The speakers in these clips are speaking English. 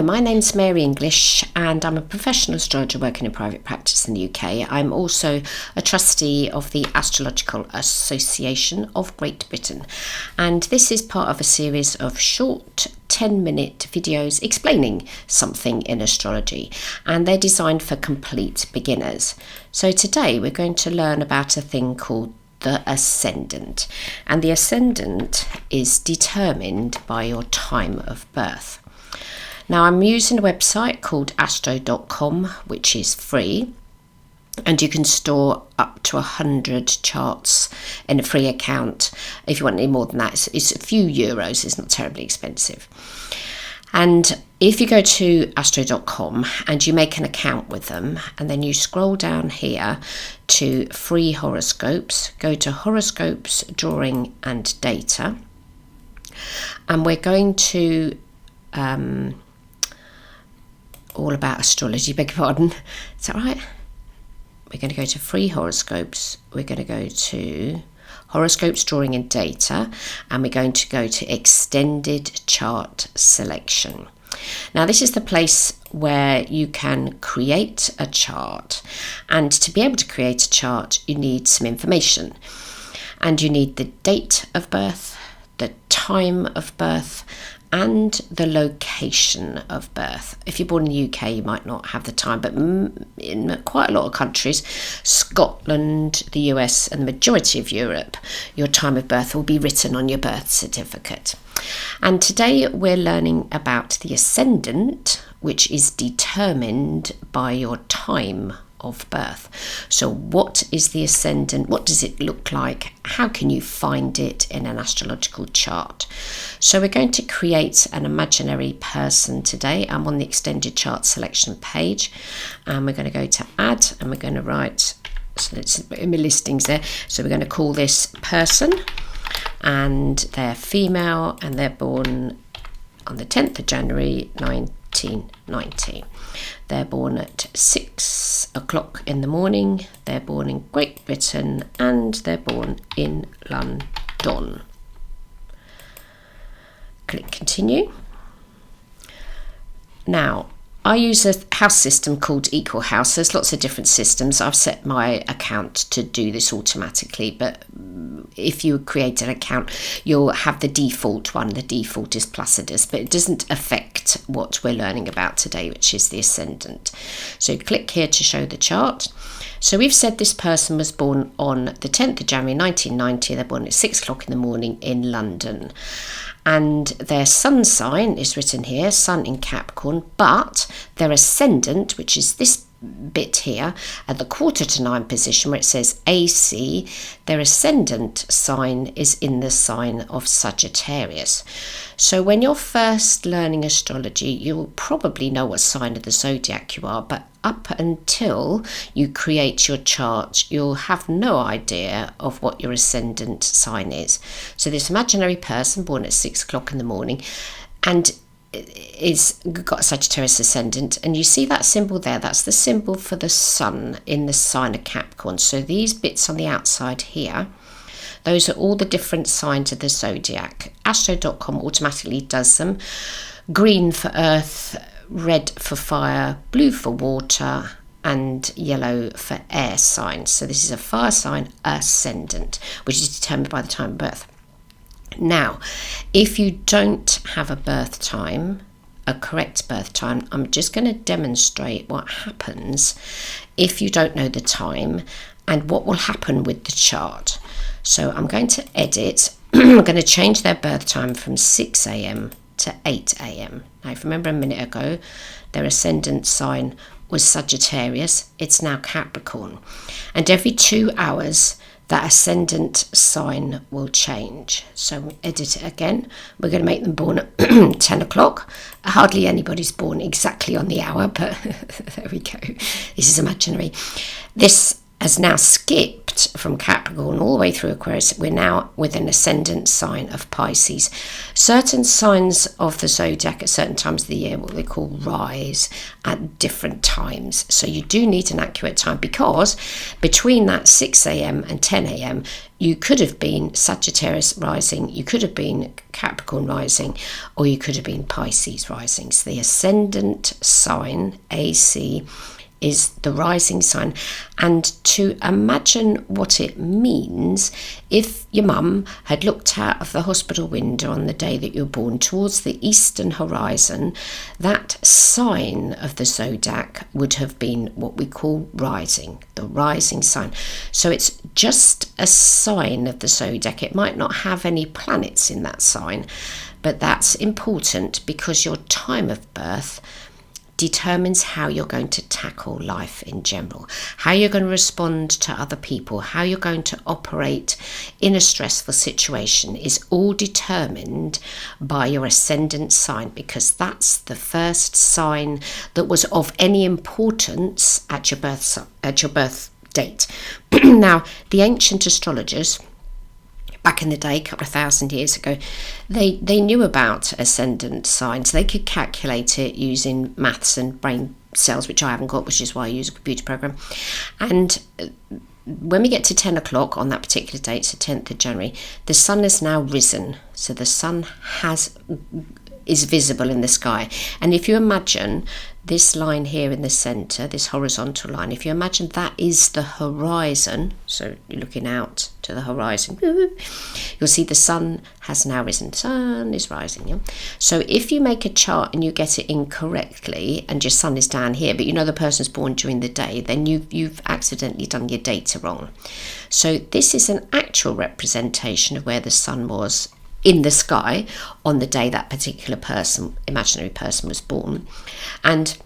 My name's Mary English and I'm a professional astrologer working in private practice in the UK. I'm also a trustee of the Astrological Association of Great Britain, and this is part of a series of short 10-minute videos explaining something in astrology, and they're designed for complete beginners. So today we're going to learn about a thing called the Ascendant, and the Ascendant is determined by your time of birth. Now, I'm using a website called Astro.com, which is free, and you can store up to 100 charts in a free account. If you want any more than that, it's a few euros, it's not terribly expensive. And if you go to Astro.com and you make an account with them, and then you scroll down here to free horoscopes, go to horoscopes, drawing and data, and we're going to all about astrology, beg your pardon. Is that right? We're going to go to free horoscopes. We're going to go to horoscopes, drawing and data, and we're going to go to extended chart selection. Now, this is the place where you can create a chart, and to be able to create a chart, you need some information, and you need the date of birth, the time of birth, and the location of birth. If you're born in the UK, you might not have the time, but in quite a lot of countries, Scotland, the US, and the majority of Europe, your time of birth will be written on your birth certificate. And today we're learning about the Ascendant, which is determined by your time of birth. So what is the Ascendant? What does it look like? How can you find it in an astrological chart? So we're going to create an imaginary person today. I'm on the extended chart selection page, and we're going to go to add, and we're going to write, so it's in my listings there, so we're going to call this person, and they're female, and they're born on the 10th of January 1990. They're born at 6 o'clock in the morning. They're born in Great Britain, and they're born in London. Click continue. Now, I use a house system called Equal House. There's lots of different systems. I've set my account to do this automatically, but if you create an account, you'll have the default one. The default is Placidus, but it doesn't affect what we're learning about today, which is the Ascendant. So click here to show the chart. So we've said this person was born on the 10th of January 1990. They're born at 6 o'clock in the morning in London. And their sun sign is written here, sun in Capricorn, but their Ascendant, which is this bit here at the 8:45 position where it says AC, their Ascendant sign is in the sign of Sagittarius. So when you're first learning astrology, you'll probably know what sign of the zodiac you are, but up until you create your chart, you'll have no idea of what your Ascendant sign is. So this imaginary person born at 6 o'clock in the morning and is got a Sagittarius Ascendant, and you see that symbol there, that's the symbol for the sun in the sign of Capricorn. So these bits on the outside here, those are all the different signs of the zodiac. Astro.com automatically does them. Green for earth, red for fire, blue for water, and yellow for air signs. So this is a fire sign Ascendant, which is determined by the time of birth. Now, if you don't have a birth time, a correct birth time, I'm just going to demonstrate what happens if you don't know the time and what will happen with the chart. So I'm going to edit. I'm going to change their birth time from 6 a.m. to 8 a.m. Now, if you remember a minute ago, their Ascendant sign was Sagittarius. It's now Capricorn. And every 2 hours, that Ascendant sign will change. So we'll edit it again. We're going to make them born at 10 o'clock. Hardly anybody's born exactly on the hour, but there we go. This is imaginary. This has now skipped left from Capricorn all the way through Aquarius, we're now with an ascendant sign of Pisces. Certain signs of the zodiac at certain times of the year, what they call rise at different times. So you do need an accurate time, because between that 6 a.m. and 10 a.m. you could have been Sagittarius rising, you could have been Capricorn rising, or you could have been Pisces rising. So the ascendant sign, AC, is the rising sign. And to imagine what it means, if your mum had looked out of the hospital window on the day that you were born towards the eastern horizon, that sign of the zodiac would have been what we call rising, the rising sign. So it's just a sign of the zodiac. It might not have any planets in that sign, but that's important because your time of birth determines how you're going to tackle life in general, how you're going to respond to other people, how you're going to operate in a stressful situation is all determined by your ascendant sign, because that's the first sign that was of any importance at your birth date. Now, the ancient astrologers back in the day, a couple of thousand years ago, they knew about ascendant signs. They could calculate it using maths and brain cells, which I haven't got, which is why I use a computer program. And when we get to 10 o'clock on that particular date, so 10th of January, the sun is now risen. So the sun is visible in the sky. And if you imagine this line here in the center, this horizontal line, if you imagine that is the horizon, so you're looking out to the horizon, you'll see the sun has now risen. The sun is rising. Yeah? So if you make a chart and you get it incorrectly and your sun is down here, but you know the person's born during the day, then you've accidentally done your data wrong. So this is an actual representation of where the sun was in the sky on the day that particular person, imaginary person, was born. And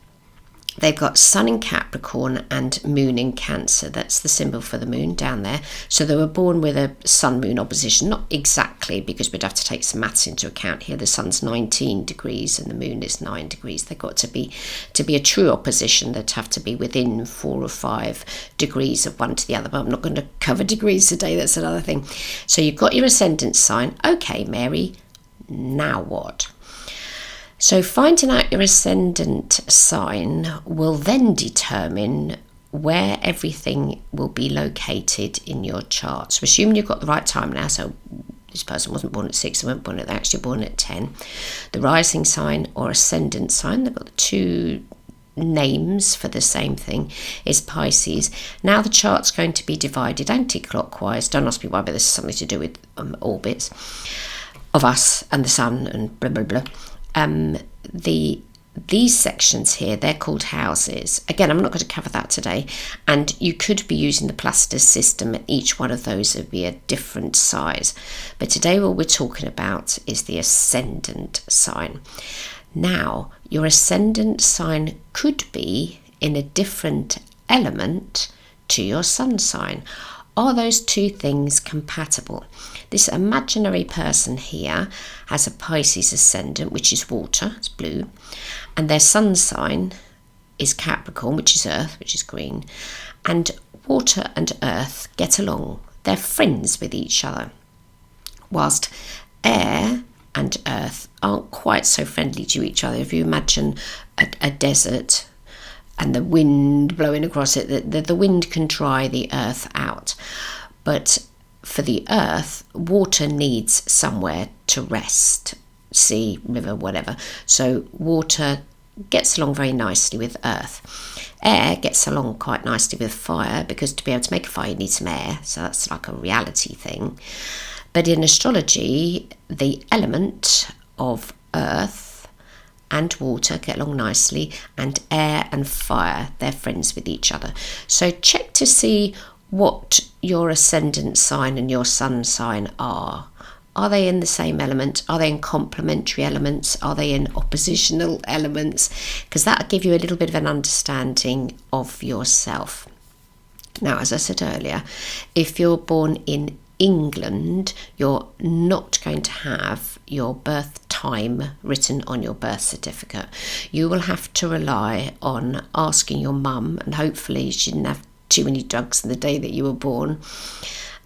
they've got sun in Capricorn and moon in Cancer. That's the symbol for the moon down there. So they were born with a sun-moon opposition, not exactly, because we'd have to take some maths into account here. The sun's 19 degrees and the moon is 9 degrees. They've got to be a true opposition. They'd have to be within 4 or 5 degrees of one to the other. But I'm not going to cover degrees today. That's another thing. So you've got your ascendant sign. Okay, Mary, now what? So finding out your ascendant sign will then determine where everything will be located in your chart. So assuming you've got the right time now, so this person wasn't born at 6, they weren't born at, they're actually born at 10. The rising sign or ascendant sign, they've got the two names for the same thing, is Pisces. Now the chart's going to be divided anti-clockwise. Don't ask me why, but this is something to do with orbits of us and the sun and blah, blah, blah. These sections here, they're called houses. Again, I'm not going to cover that today. And you could be using the Placidus system, and each one of those would be a different size. But today what we're talking about is the ascendant sign. Now, your ascendant sign could be in a different element to your sun sign. Are those two things compatible? This imaginary person here has a Pisces ascendant, which is water, it's blue, and their sun sign is Capricorn, which is earth, which is green, and water and earth get along. They're friends with each other, whilst air and earth aren't quite so friendly to each other. If you imagine a desert and the wind blowing across it, the wind can dry the earth out. But for the earth, water needs somewhere to rest, sea, river, whatever. So water gets along very nicely with earth. Air gets along quite nicely with fire, because to be able to make a fire you need some air, so that's like a reality thing. But in astrology, the element of earth and water get along nicely, and air and fire, they're friends with each other. So check to see what your ascendant sign and your sun sign are. Are they in the same element? Are they in complementary elements? Are they in oppositional elements? Because that'll give you a little bit of an understanding of yourself. Now, as I said earlier, if you're born in England, you're not going to have your birth time written on your birth certificate. You will have to rely on asking your mum, and hopefully she didn't have too many drugs on the day that you were born.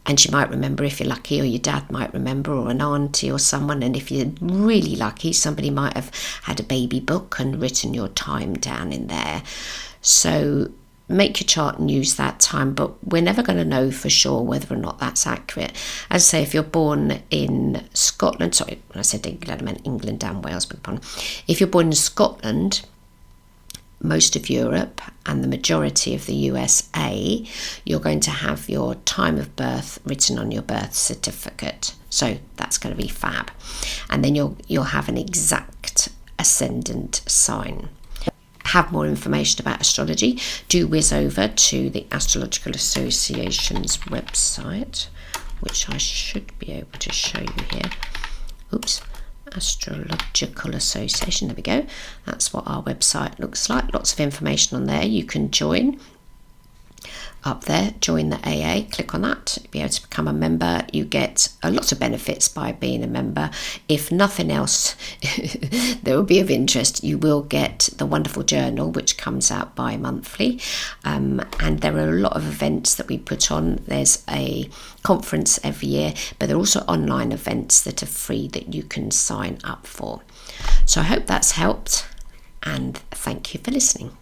And you might remember if you're lucky, or your dad might remember, or an auntie or someone. And if you're really lucky, somebody might have had a baby book and written your time down in there. So make your chart and use that time, but we're never going to know for sure whether or not that's accurate. As I say, if you're born in Scotland, sorry, when I said England, I meant England and Wales, but if you're born in Scotland, most of Europe and the majority of the USA, you're going to have your time of birth written on your birth certificate. So that's going to be fab. And then you'll have an exact ascendant sign. Have more information about astrology, do whiz over to the Astrological Association's website, which I should be able to show you here. Oops. Astrological Association, there we go. That's what our website looks like. Lots of information on there. You can join up there, join the AA, click on that, be able to become a member. You get a lot of benefits by being a member. If nothing else that will be of interest, you will get the wonderful journal, which comes out bi-monthly, and there are a lot of events that we put on. There's a conference every year, but there are also online events that are free that you can sign up for. So I hope that's helped, and thank you for listening.